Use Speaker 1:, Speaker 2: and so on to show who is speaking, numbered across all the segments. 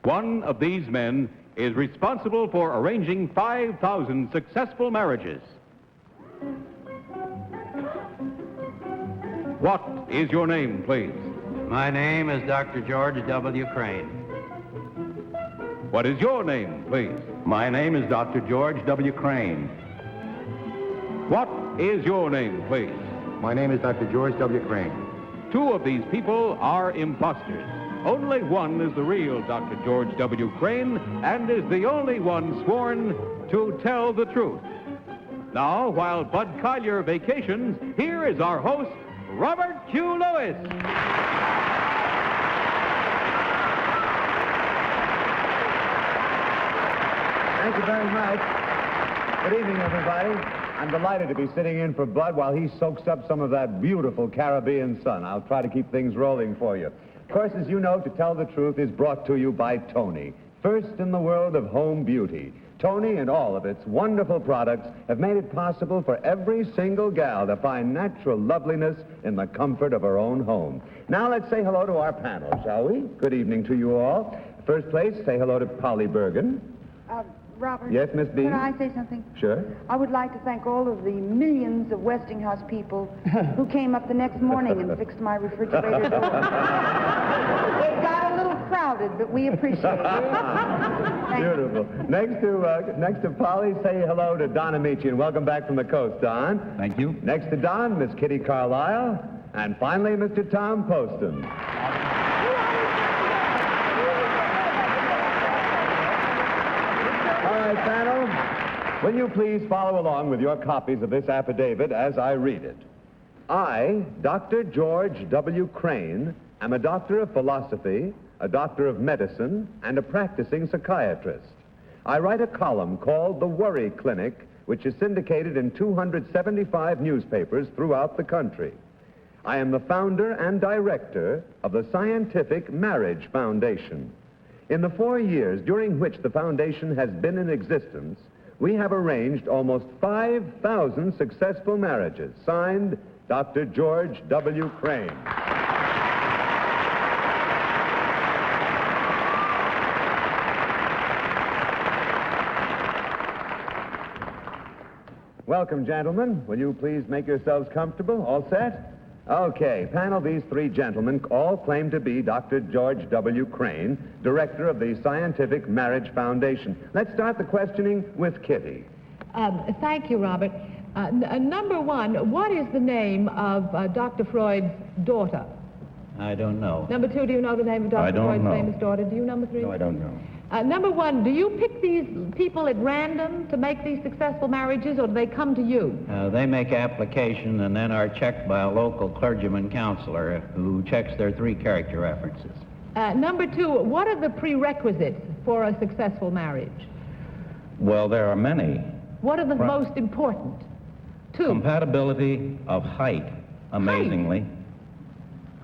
Speaker 1: One of these men is responsible for arranging 5,000 successful marriages. What is your name, please?
Speaker 2: My name is Dr. George W. Crane.
Speaker 1: What is your name, please?
Speaker 3: My name is Dr. George W. Crane.
Speaker 1: What is your name, please?
Speaker 3: My name is Dr. George W. Crane.
Speaker 1: Two of these people are imposters. Only one is the real Dr. George W. Crane and is the only one sworn to tell the truth. Now, while Bud Collyer vacations, here is our host, Robert Q. Lewis.
Speaker 4: Thank you very much. Good evening, everybody. I'm delighted to be sitting in for Bud while he soaks up some of that beautiful Caribbean sun. I'll try to keep things rolling for you. Of course, as you know, To Tell the Truth is brought to you by Tony, first in the world of home beauty. Tony and all of its wonderful products have made it possible for every single gal to find natural loveliness in the comfort of her own home. Now let's say hello to our panel, shall we? Good evening to you all. First place, say hello to Polly Bergen.
Speaker 5: Robert?
Speaker 4: Yes, Miss B?
Speaker 5: Can I say something?
Speaker 4: Sure.
Speaker 5: I would like to thank all of the millions of Westinghouse people who came up the next morning and fixed my refrigerator door. It got a little crowded, but we appreciate it.
Speaker 4: Beautiful. Next to Polly, say hello to Don Ameche, and welcome back from the coast, Don.
Speaker 3: Thank you.
Speaker 4: Next to Don, Miss Kitty Carlisle, and finally, Mr. Tom Poston. All right, panel, will you please follow along with your copies of this affidavit as I read it? I, Dr. George W. Crane, am a doctor of philosophy, a doctor of medicine, and a practicing psychiatrist. I write a column called The Worry Clinic, which is syndicated in 275 newspapers throughout the country. I am the founder and director of the Scientific Marriage Foundation. In the 4 years during which the foundation has been in existence, we have arranged almost 5,000 successful marriages. Signed, Dr. George W. Crane. Welcome, gentlemen. Will you please make yourselves comfortable? All set? Okay, panel, these three gentlemen all claim to be Dr. George W. Crane, director of the Scientific Marriage Foundation. Let's start the questioning with Kitty.
Speaker 6: Thank you, Robert. Number one, what is the name of Dr. Freud's daughter?
Speaker 2: I don't know.
Speaker 6: Number two, do you know the name of Dr. Freud's
Speaker 3: know.
Speaker 6: famous daughter? Do you, number three?
Speaker 3: No, I don't know.
Speaker 6: Number one, do you pick these people at random to make these successful marriages, or do they come to you?
Speaker 2: They make application and then are checked by a local clergyman counselor who checks their 3 character references.
Speaker 6: Number two, what are the prerequisites for a successful marriage?
Speaker 3: Well, there are many.
Speaker 6: What are the most important? 2.
Speaker 3: Compatibility of height, amazingly.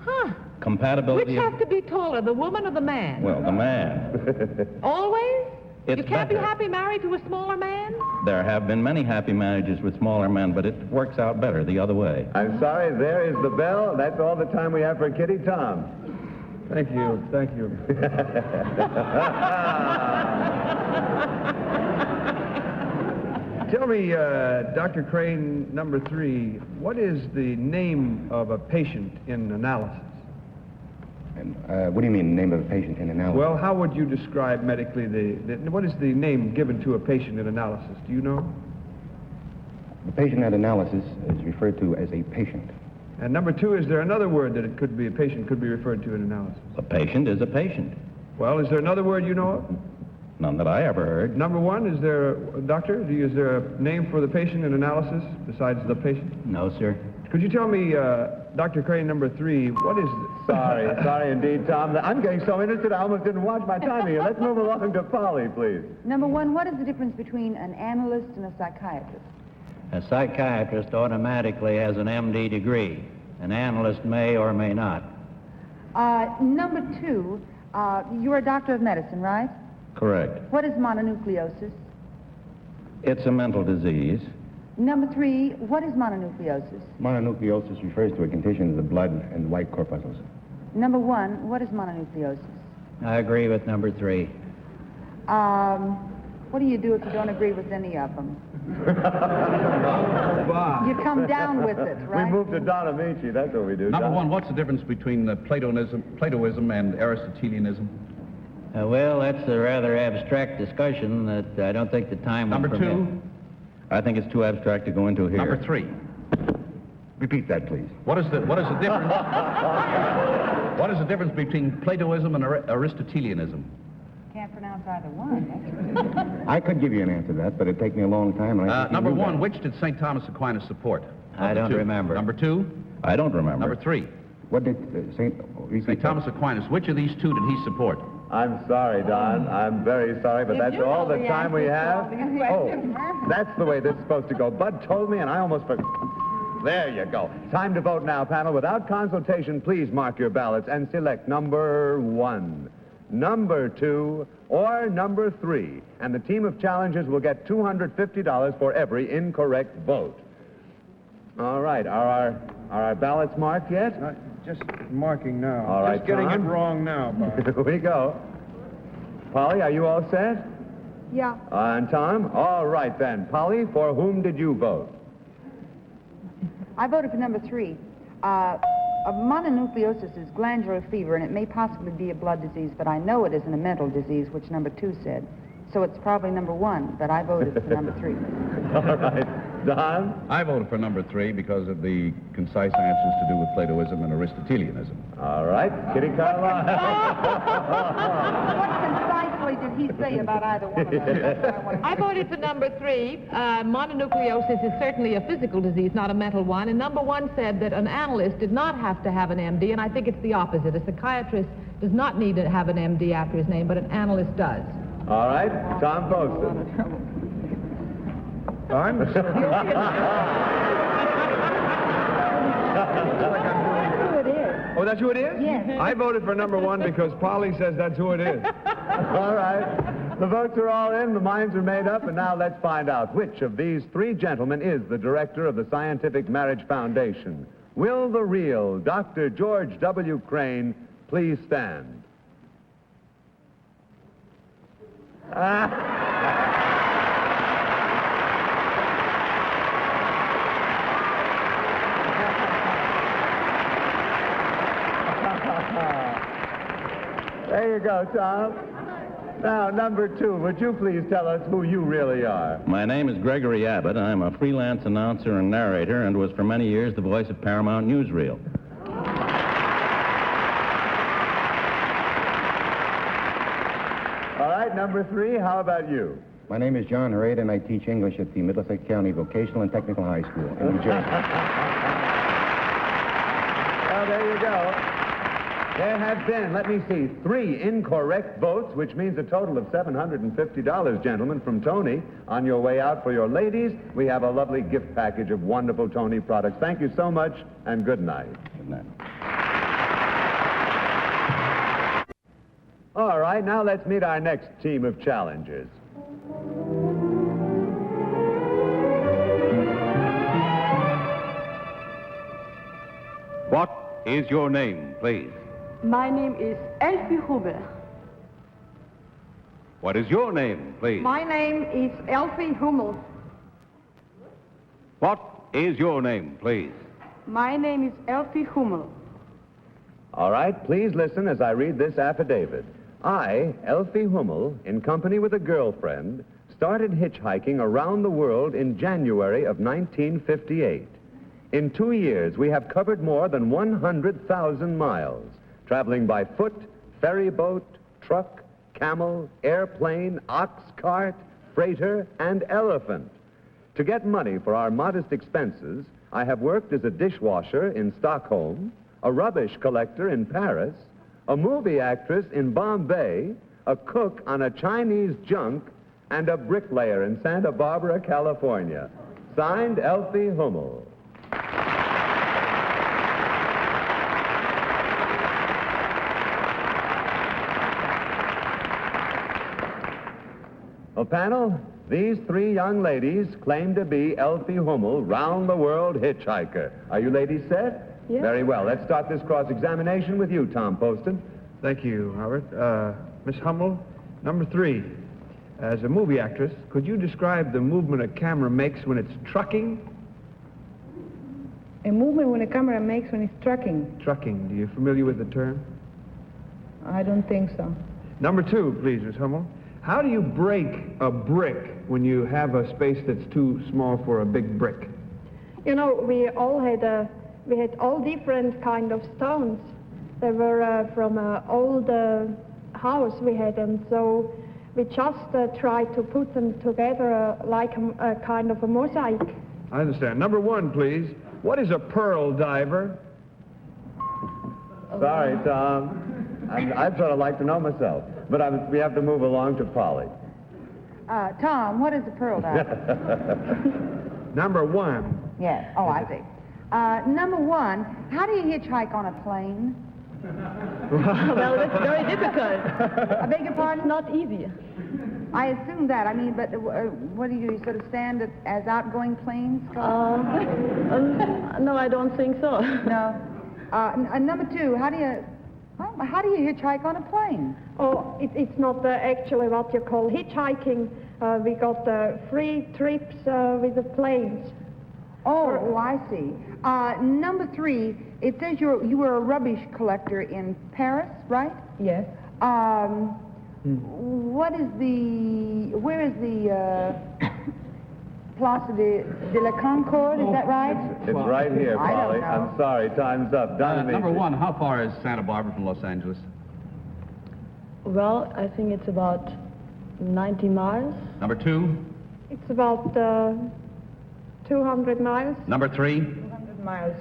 Speaker 6: Huh.
Speaker 3: Compatibility
Speaker 6: Which has to be taller, the woman or the man?
Speaker 3: Well, the man.
Speaker 6: Always?
Speaker 3: It's
Speaker 6: You can't be
Speaker 3: better.
Speaker 6: happy married to a smaller man?
Speaker 3: There have been many happy marriages with smaller men, but it works out better the other way.
Speaker 4: I'm sorry, there is the bell. That's all the time we have for Kitty. Tom.
Speaker 7: Thank you. Thank you. Tell me, Dr. Crane, number 3, what is the name of a patient in analysis?
Speaker 8: And, what do you mean, name of a patient in analysis?
Speaker 7: Well, how would you describe medically what is the name given to a patient in analysis? Do you know?
Speaker 8: The patient at analysis is referred to as a patient.
Speaker 7: And number 2, is there another word that it could be, a patient could be referred to in analysis?
Speaker 3: A patient is a patient.
Speaker 7: Well, is there another word you know of?
Speaker 3: None that I ever heard.
Speaker 7: Number 1, is there, doctor, is there a name for the patient in analysis besides the patient?
Speaker 2: No, sir.
Speaker 7: Could you tell me, Dr. Crane, number 3, what is...
Speaker 4: Sorry indeed, Tom. I'm getting so interested I almost didn't watch my time here. Let's move along to Polly, please.
Speaker 5: Number one, what is the difference between an analyst and a psychiatrist?
Speaker 2: A psychiatrist automatically has an MD degree. An analyst may or may not.
Speaker 5: Number 2, you're a doctor of medicine, right?
Speaker 3: Correct.
Speaker 5: What is mononucleosis?
Speaker 3: It's a mental disease.
Speaker 5: Number 3, what is mononucleosis?
Speaker 8: Mononucleosis refers to a condition of the blood and white corpuscles.
Speaker 5: Number 1, what is mononucleosis?
Speaker 2: I agree with number 3.
Speaker 5: What do you do if you don't agree with any of them?
Speaker 7: Bob.
Speaker 5: You come down with it, right?
Speaker 4: We move to Don Ameche. That's what we do.
Speaker 3: Number
Speaker 4: Don.
Speaker 3: 1, what's the difference between Platoism and Aristotelianism?
Speaker 2: Well, that's a rather abstract discussion that I don't think the time
Speaker 3: Number
Speaker 2: will permit.
Speaker 3: 2,
Speaker 8: I think it's too abstract to go into here.
Speaker 3: number 3.
Speaker 8: Repeat that, please.
Speaker 3: What is the difference? What is the difference between Platoism and Aristotelianism?
Speaker 5: Can't pronounce either one.
Speaker 8: I could give you an answer to that, but it'd take me a long time. And I think you
Speaker 3: Number
Speaker 8: knew
Speaker 3: 1,
Speaker 8: that.
Speaker 3: which did St. Thomas Aquinas support?
Speaker 2: I
Speaker 3: Of the
Speaker 2: don't
Speaker 3: 2.
Speaker 2: remember.
Speaker 3: Number 2,
Speaker 8: I don't remember.
Speaker 3: number 3.
Speaker 8: What did St.
Speaker 3: St. Thomas Aquinas, which of these 2 did he support?
Speaker 4: I'm sorry, Don. I'm very sorry, but that's all the time we have. Oh, that's the way this is supposed to go. Bud told me, and I almost forgot. There you go. Time to vote now, panel. Without consultation, please mark your ballots and select number 1, number 2, or number 3. And the team of challengers will get $250 for every incorrect vote. All right. Are our ballots marked yet?
Speaker 7: Just marking now.
Speaker 4: All right,
Speaker 7: Just getting
Speaker 4: Tom.
Speaker 7: it wrong now, Bob.
Speaker 4: Here we go. Polly, are you all set?
Speaker 5: Yeah.
Speaker 4: And Tom? All right, then. Polly, for whom did you vote?
Speaker 5: I voted for number 3. Mononucleosis is glandular fever, and it may possibly be a blood disease, but I know it isn't a mental disease, which number 2 said. So it's probably number 1, but I voted for number 3.
Speaker 4: All right. Don?
Speaker 3: I voted for number 3 because of the concise answers to do with Platoism and Aristotelianism.
Speaker 4: All right. Kitty Carlisle.
Speaker 5: What concisely did he say about either one of them? That's what I want to
Speaker 6: I voted for number 3. Mononucleosis is certainly a physical disease, not a mental one. And number 1 said that an analyst did not have to have an MD, and I think it's the opposite. A psychiatrist does not need to have an MD after his name, but an analyst does.
Speaker 4: All right. Tom Poston.
Speaker 7: I'm
Speaker 5: Who it is.
Speaker 7: Oh, that's who it is?
Speaker 5: Yes.
Speaker 7: I voted for number 1 because Polly says that's who it is.
Speaker 4: All right. The votes are all in, the minds are made up, and now let's find out which of these 3 gentlemen is the director of the Scientific Marriage Foundation. Will the real Dr. George W. Crane please stand? There you go, Tom. Now, number 2, would you please tell us who you really are?
Speaker 3: My name is Gregory Abbott. I'm a freelance announcer and narrator and was for many years the voice of Paramount Newsreel.
Speaker 4: All right, number 3, how about you?
Speaker 8: My name is John Hurd, and I teach English at the Middlesex County Vocational and Technical High School in New Jersey.
Speaker 4: Well, there you go. There have been, let me see, 3 incorrect votes, which means a total of $750, gentlemen, from Tony. On your way out for your ladies, we have a lovely gift package of wonderful Tony products. Thank you so much, and good night.
Speaker 3: Good night.
Speaker 4: All right, now let's meet our next team of challengers.
Speaker 1: What is your name, please?
Speaker 9: My name is Elsie Hummel.
Speaker 1: What is your name, please?
Speaker 9: My name is Elsie Hummel.
Speaker 1: What is your name, please?
Speaker 9: My name is Elsie Hummel.
Speaker 4: All right, please listen as I read this affidavit. I, Elsie Hummel, in company with a girlfriend, started hitchhiking around the world in January of 1958. In 2 years, we have covered more than 100,000 miles, traveling by foot, ferry boat, truck, camel, airplane, ox cart, freighter, and elephant. To get money for our modest expenses, I have worked as a dishwasher in Stockholm, a rubbish collector in Paris, a movie actress in Bombay, a cook on a Chinese junk, and a bricklayer in Santa Barbara, California. Signed, Elsie Hummel. Well, panel, these 3 young ladies claim to be Elsie Hummel, round-the-world hitchhiker. Are you ladies set?
Speaker 9: Yes.
Speaker 4: Very well. Let's start this cross-examination with you, Tom Poston.
Speaker 7: Thank you, Robert. Miss Hummel, number 3. As a movie actress, could you describe the movement a camera makes when it's trucking?
Speaker 10: A movement when a camera makes when it's trucking?
Speaker 7: Trucking. Do you familiar with the term?
Speaker 10: I don't think so.
Speaker 7: Number 2, please, Miss Hummel. How do you break a brick when you have a space that's too small for a big brick?
Speaker 9: You know, we had all different kind of stones. They were from an old house we had, and so we just tried to put them together like a kind of a mosaic.
Speaker 7: I understand. Number 1, please. What is a pearl diver?
Speaker 4: Sorry, Tom. I'd sort of like to know myself. But we have to move along to Polly.
Speaker 5: Tom, what is a pearl diver?
Speaker 7: Number 1.
Speaker 5: Yes. Oh, I see. Number 1, how do you hitchhike on a plane?
Speaker 9: Well, that's very difficult.
Speaker 5: I beg your pardon?
Speaker 9: It's not easy.
Speaker 5: I assume that. I mean, but what do you sort of stand as outgoing planes?
Speaker 9: No, I don't think so.
Speaker 5: No. Number 2, how do you hitchhike on a plane?
Speaker 9: Oh, it's not actually what you call hitchhiking. We got free trips with the planes.
Speaker 5: Oh, I see. Number 3, it says you were a rubbish collector in Paris, right?
Speaker 10: Yes.
Speaker 5: Where is the Place de la Concorde, is that right?
Speaker 4: It's right here,
Speaker 5: I don't
Speaker 4: Polly.
Speaker 5: know.
Speaker 4: I'm sorry, time's up.
Speaker 11: Number 1, how far is Santa Barbara from Los Angeles?
Speaker 9: Well, I think it's about 90 miles.
Speaker 11: Number 2?
Speaker 9: It's about 200 miles.
Speaker 11: Number 3?
Speaker 10: 200 miles.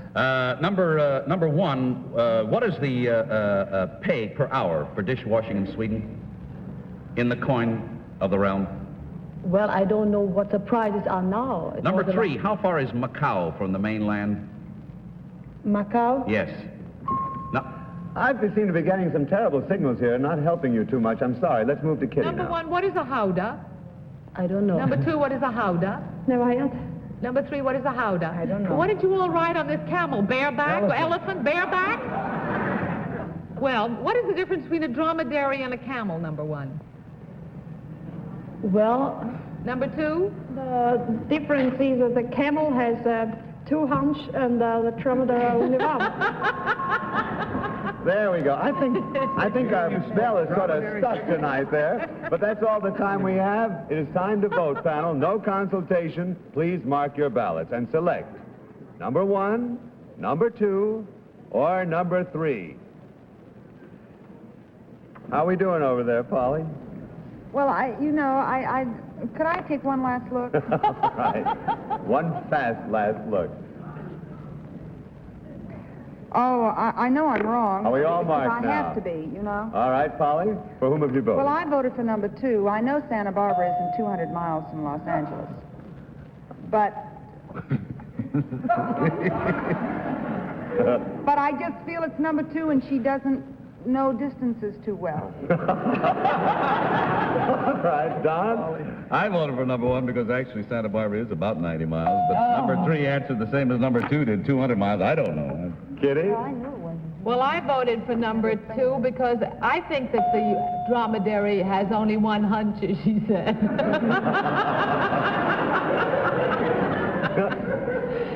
Speaker 11: Number 1, what is the pay per hour for dishwashing in Sweden? In the coin of the realm?
Speaker 9: Well, I don't know what the prices are now.
Speaker 11: Number 3, how far is Macau from the mainland?
Speaker 10: Macau?
Speaker 11: Yes. No.
Speaker 4: I seem to be getting some terrible signals here, not helping you too much. I'm sorry. Let's move to Kitty
Speaker 6: Number
Speaker 4: now.
Speaker 6: 1, what is a howdah?
Speaker 9: I don't know.
Speaker 6: Number 2, what is a howdah?
Speaker 9: No, I don't.
Speaker 6: Number 3, what is a howdah?
Speaker 10: I don't know.
Speaker 6: What did you all ride on this camel? Bareback? Elephant? Bareback? Well, what is the difference between a dromedary and a camel, number 1?
Speaker 9: Well,
Speaker 6: Number 2?
Speaker 9: the difference is that the camel has 2 hunch and the dromedary only one.
Speaker 4: There we go. I think our spell is sort of stuck tonight there, but that's all the time we have. It is time to vote, panel. No consultation. Please mark your ballots and select number 1, number 2, or number 3. How we doing over there, Polly?
Speaker 5: Well, could I take one last look?
Speaker 4: Right. One fast last look.
Speaker 5: Oh, I know I'm wrong.
Speaker 4: Are we all marked
Speaker 5: I
Speaker 4: now?
Speaker 5: have to be, you know.
Speaker 4: All right, Polly. For whom have you voted?
Speaker 5: Well, I voted for number 2. I know Santa Barbara isn't 200 miles from Los Angeles. But... but I just feel it's number 2 and she doesn't know distances too well.
Speaker 4: All right, Don?
Speaker 3: I voted for number 1 because actually Santa Barbara is about 90 miles, but number 3 answered the same as number 2 did, 200 miles. I don't know.
Speaker 4: Kitty?
Speaker 6: Well, I voted for number 2 because I think that the dromedary has only one hunch, as she said.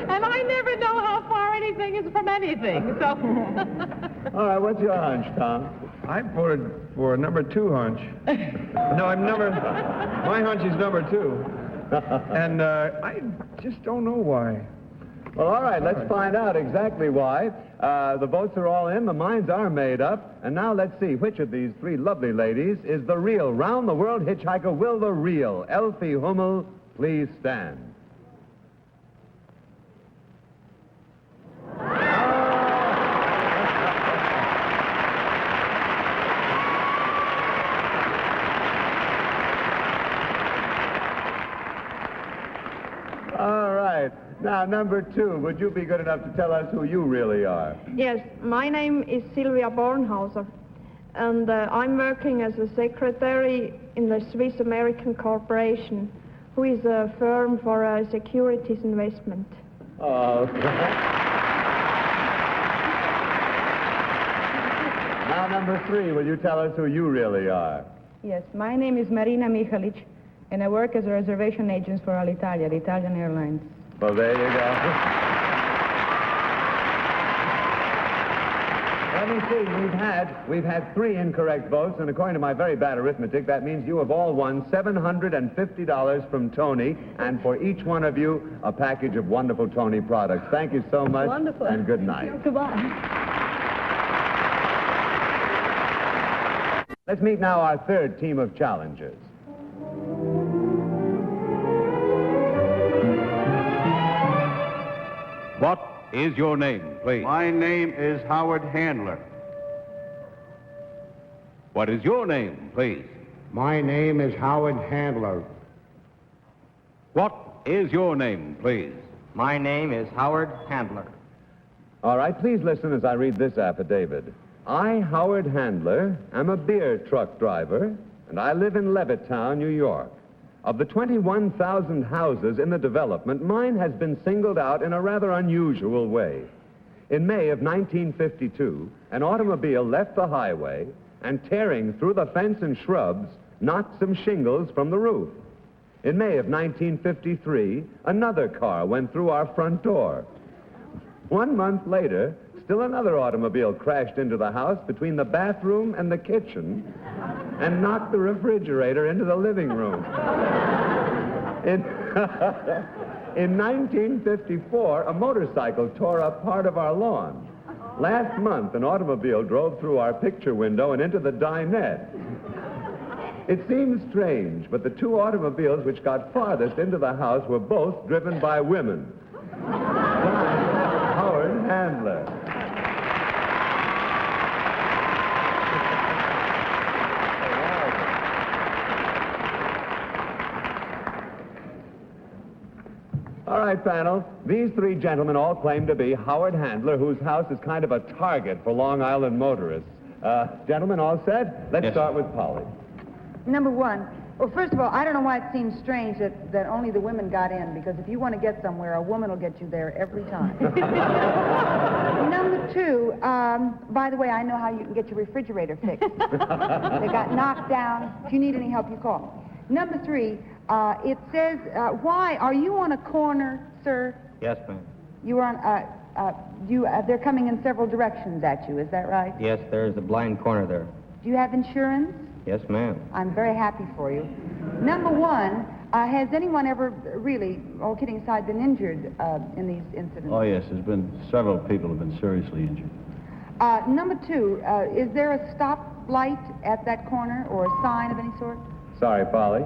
Speaker 6: And I never know how far anything is from anything, so...
Speaker 4: All right, what's your hunch, Tom?
Speaker 7: I voted for number 2 hunch. No, my hunch is number 2. And I just don't know why.
Speaker 4: Well, all right, let's find out exactly why. The votes are all in, the minds are made up, and now let's see which of these 3 lovely ladies is the real round-the-world hitchhiker. Will the real Elsie Hummel please stand? All right. Now, number 2, would you be good enough to tell us who you really are?
Speaker 9: Yes, my name is Sylvia Bornhauser, and I'm working as a secretary in the Swiss American Corporation, who is a firm for securities investment.
Speaker 4: Oh, okay. Now, Now, number 3, will you tell us who you really are?
Speaker 10: Yes, my name is Marina Mihalic, and I work as a reservation agent for Alitalia, the Italian Airlines.
Speaker 4: Well, there you go. Let me see, we've had 3 incorrect votes, and according to my very bad arithmetic, that means you have all won $750 from Tony, and for each one of you, a package of wonderful Tony products. Thank you so much.
Speaker 10: Wonderful.
Speaker 4: And good night.
Speaker 10: Goodbye.
Speaker 4: Let's meet now our 3rd team of challengers.
Speaker 1: What is your name, please?
Speaker 12: My name is Howard Handler.
Speaker 1: What is your name, please?
Speaker 12: My name is Howard Handler.
Speaker 1: What is your name, please?
Speaker 2: My name is Howard Handler.
Speaker 4: All right, please listen as I read this affidavit. I, Howard Handler, am a beer truck driver, and I live in Levittown, New York. Of the 21,000 houses in the development, mine has been singled out in a rather unusual way. In May of 1952, an automobile left the highway and, tearing through the fence and shrubs, knocked some shingles from the roof. In May of 1953, another car went through our front door. 1 month later, still another automobile crashed into the house between the bathroom and the kitchen and knocked the refrigerator into the living room. In 1954, a motorcycle tore up part of our lawn. Last month, an automobile drove through our picture window and into the dinette. It seems strange, but the 2 automobiles which got farthest into the house were both driven by women. Howard Handler. All right, panel. These 3 gentlemen all claim to be Howard Handler, whose house is kind of a target for Long Island motorists. Gentlemen, all set? Let's start with Polly.
Speaker 5: Number 1, well, first of all, I don't know why it seems strange that only the women got in, because if you want to get somewhere, a woman will get you there every time. Number 2, by the way, I know how you can get your refrigerator fixed. They got knocked down. If you need any help, you call me. Number 3, it says, why, are you on a corner, sir?
Speaker 2: Yes, ma'am.
Speaker 5: You are on, they're coming in several directions at you, is that right?
Speaker 2: Yes, there's a blind corner there.
Speaker 5: Do you have insurance?
Speaker 2: Yes, ma'am.
Speaker 5: I'm very happy for you. Number 1, has anyone ever really, all kidding aside, been injured in these incidents?
Speaker 12: Oh, yes, there's been several people who have been seriously injured.
Speaker 5: Number 2, is there a stop light at that corner or a sign of any sort?
Speaker 4: Sorry, Polly.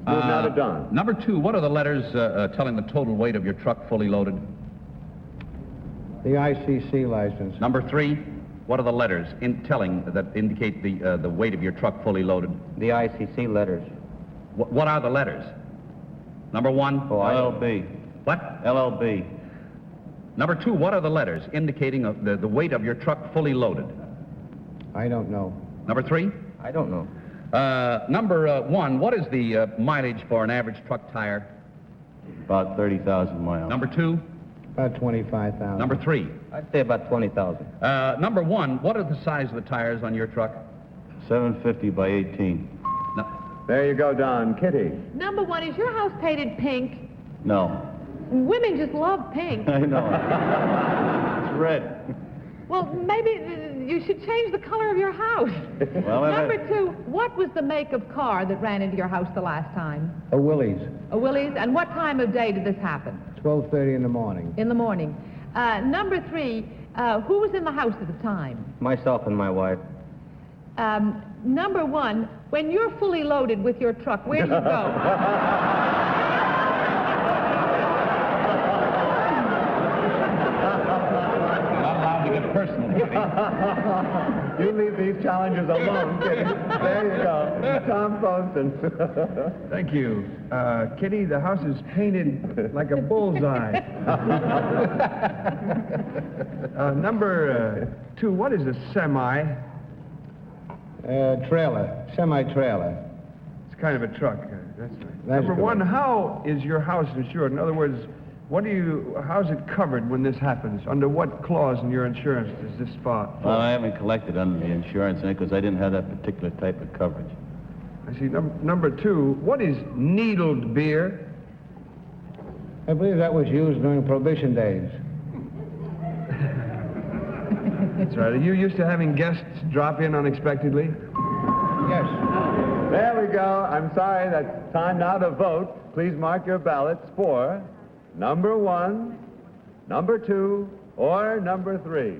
Speaker 4: Move now to Don.
Speaker 11: Number 2, what are the letters telling the total weight of your truck fully loaded?
Speaker 12: The ICC license.
Speaker 11: Number 3, what are the letters that indicate the weight of your truck fully loaded?
Speaker 2: The ICC letters.
Speaker 11: What are the letters? Number 1?
Speaker 2: Oh,
Speaker 12: LLB.
Speaker 11: What?
Speaker 12: LLB.
Speaker 11: Number 2, what are the letters indicating the weight of your truck fully loaded?
Speaker 12: I don't know.
Speaker 11: Number 3?
Speaker 2: I don't know.
Speaker 11: Number 1, what is the mileage for an average truck tire?
Speaker 12: About 30,000 miles.
Speaker 11: Number 2?
Speaker 12: About 25,000.
Speaker 11: Number 3?
Speaker 2: I'd say about 20,000.
Speaker 11: Number 1, what are the size of the tires on your truck?
Speaker 12: 750 by 18.
Speaker 11: No.
Speaker 4: There you go, Don. Kitty.
Speaker 6: Number 1, is your house painted pink?
Speaker 12: No.
Speaker 6: Women just love pink.
Speaker 12: I know. It's red.
Speaker 6: Well, maybe you should change the color of your house.
Speaker 12: Well,
Speaker 6: Number 2, what was the make of car that ran into your house the last time?
Speaker 12: A Willys.
Speaker 6: A Willys. And what time of day did this happen?
Speaker 12: 12:30 in the morning.
Speaker 6: In the morning. Number 3, who was in the house at the time?
Speaker 2: Myself and my wife.
Speaker 6: Number 1, when you're fully loaded with your truck, where do you go?
Speaker 11: Personal, Kitty.
Speaker 4: You leave these challenges alone, Kitty. There you go. Tom Poston.
Speaker 7: Thank you. Kitty, the house is painted like a bullseye. Number 2, what is a semi?
Speaker 12: Trailer. Semi-trailer.
Speaker 7: It's kind of a truck. That's right.
Speaker 12: That's
Speaker 7: Number
Speaker 12: correct.
Speaker 7: 1, how is your house insured? In other words, how's it covered when this happens? Under what clause in your insurance does this fall?
Speaker 13: Well, I haven't collected under the insurance because I didn't have that particular type of coverage.
Speaker 7: I see. Number 2, what is needled beer?
Speaker 12: I believe that was used during Prohibition days.
Speaker 7: That's right. Are you used to having guests drop in unexpectedly?
Speaker 12: Yes.
Speaker 4: There we go. I'm sorry, that's time now to vote. Please mark your ballots for number 1, number 2, or number 3.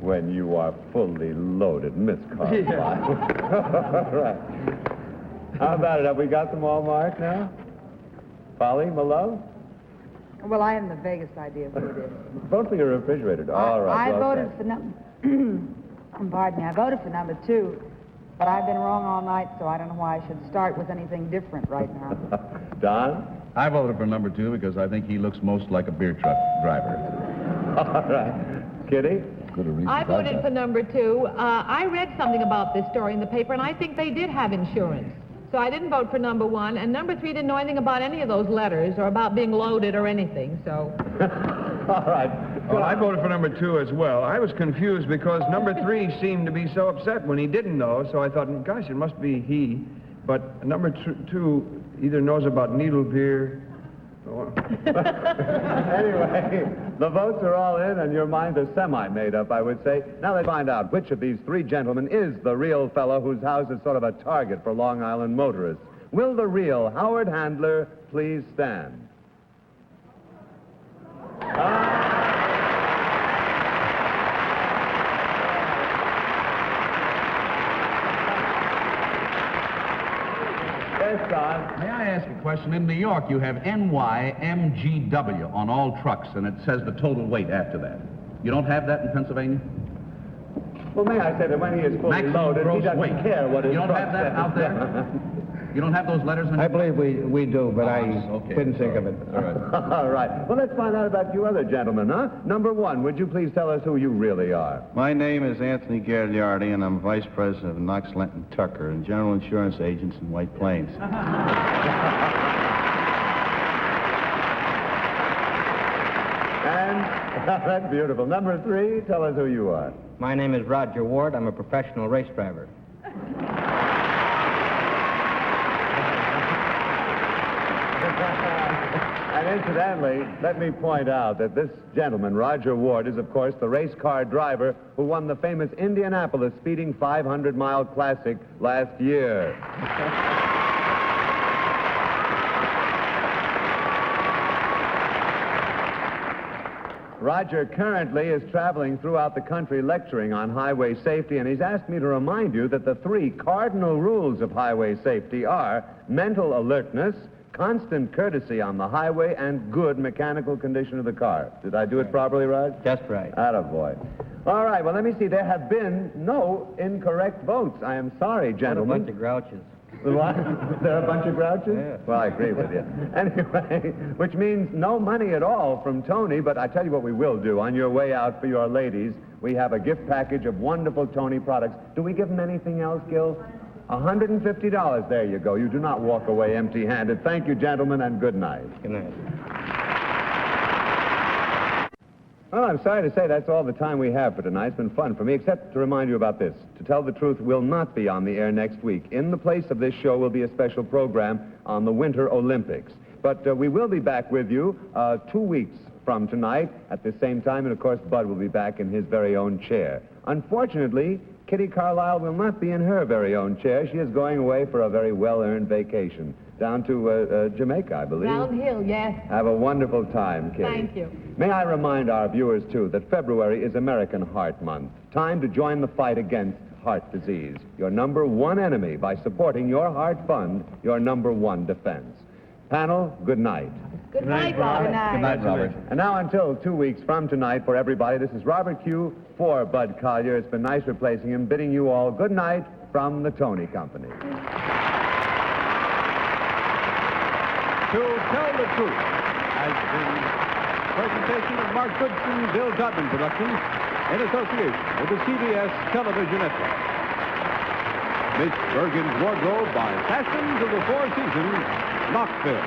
Speaker 4: When you are fully loaded, Miss Carlisle. All right. How about it? Have we got them all marked now? Polly, my love?
Speaker 5: Well, I haven't the vaguest idea who it is.
Speaker 4: Vote for your refrigerator. All right.
Speaker 5: I
Speaker 4: well
Speaker 5: voted
Speaker 4: said.
Speaker 5: for pardon me, I voted for number 2, but I've been wrong all night, so I don't know why I should start with anything different right now.
Speaker 4: Don?
Speaker 11: I voted for number 2 because I think he looks most like a beer truck driver.
Speaker 4: All right. Kitty?
Speaker 6: I voted for number 2. I read something about this story in the paper, and I think they did have insurance. So I didn't vote for number 1, and number 3 didn't know anything about any of those letters or about being loaded or anything, so...
Speaker 7: All right. Well, I voted for number 2 as well. I was confused because number 3 seemed to be so upset when he didn't know, so I thought, gosh, it must be he. But number 2 either knows about needle beer or...
Speaker 4: Anyway, the votes are all in, and your minds are semi-made up, I would say. Now let's find out which of these 3 gentlemen is the real fellow whose house is sort of a target for Long Island motorists. Will the real Howard Handler please stand? Yes, Don.
Speaker 11: May I ask a question? In New York, you have NYMGW on all trucks, and it says the total weight after that. You don't have that in Pennsylvania?
Speaker 4: Well, may I say that when he is fully
Speaker 11: Maximum
Speaker 4: loaded, he
Speaker 11: gross
Speaker 4: doesn't
Speaker 11: weight.
Speaker 4: care what his
Speaker 11: You don't
Speaker 4: truck
Speaker 11: have that
Speaker 4: says.
Speaker 11: out there? You don't have those letters in
Speaker 12: I believe we do, but I
Speaker 11: okay.
Speaker 12: couldn't think of it.
Speaker 11: All right.
Speaker 4: All right. Well, let's find out about you other gentlemen, huh? Number 1, would you please tell us who you really are?
Speaker 13: My name is Anthony Gagliardi, and I'm Vice President of Knox, Lenton, Tucker, and General Insurance Agents in White Plains.
Speaker 4: And that's beautiful. Number 3, tell us who you are.
Speaker 12: My name is Roger Ward. I'm a professional race driver.
Speaker 4: And incidentally, let me point out that this gentleman, Roger Ward, is, of course, the race car driver who won the famous Indianapolis Speeding 500-mile Classic last year. Roger currently is traveling throughout the country lecturing on highway safety, and he's asked me to remind you that the 3 cardinal rules of highway safety are mental alertness, constant courtesy on the highway, and good mechanical condition of the car. Did I do it properly, Raj?
Speaker 12: Just right.
Speaker 4: Attaboy. All right, well, let me see. There have been no incorrect votes. I am sorry, gentlemen.
Speaker 12: What a bunch of grouches.
Speaker 4: What? They're a bunch of grouches?
Speaker 12: Yeah.
Speaker 4: Well, I agree with you. Anyway, which means no money at all from Tony, but I tell you what we will do. On your way out for your ladies, we have a gift package of wonderful Tony products. Do we give them anything else, Gil? $150. There you go. You do not walk away empty-handed. Thank you, gentlemen, and good night.
Speaker 12: Good night.
Speaker 4: Well, I'm sorry to say that's all the time we have for tonight. It's been fun for me, except to remind you about this. To Tell the Truth will not be on the air next week. In the place of this show will be a special program on the Winter Olympics. But we will be back with you 2 weeks from tonight at the same time, and of course, Bud will be back in his very own chair. Unfortunately, Kitty Carlisle will not be in her very own chair. She is going away for a very well-earned vacation. Down to Jamaica, I believe.
Speaker 6: Downhill, yes.
Speaker 4: Have a wonderful time, Kitty.
Speaker 6: Thank you.
Speaker 4: May I remind our viewers, too, that February is American Heart Month. Time to join the fight against heart disease. Your number 1 enemy by supporting your heart fund, your number 1 defense. Panel, good night.
Speaker 6: Good night, Robert.
Speaker 11: Good night, Robert.
Speaker 4: And now until 2 weeks from tonight for everybody, this is Robert Q. for Bud Collier. It's been nice replacing him, bidding you all good night from the Tony Company.
Speaker 1: To Tell the Truth has been a presentation of Mark Goodson, Bill Godwin Productions in association with the CBS Television Network. Miss Bergen's Wardrobe by Fashions of the Four Seasons, Knoxville.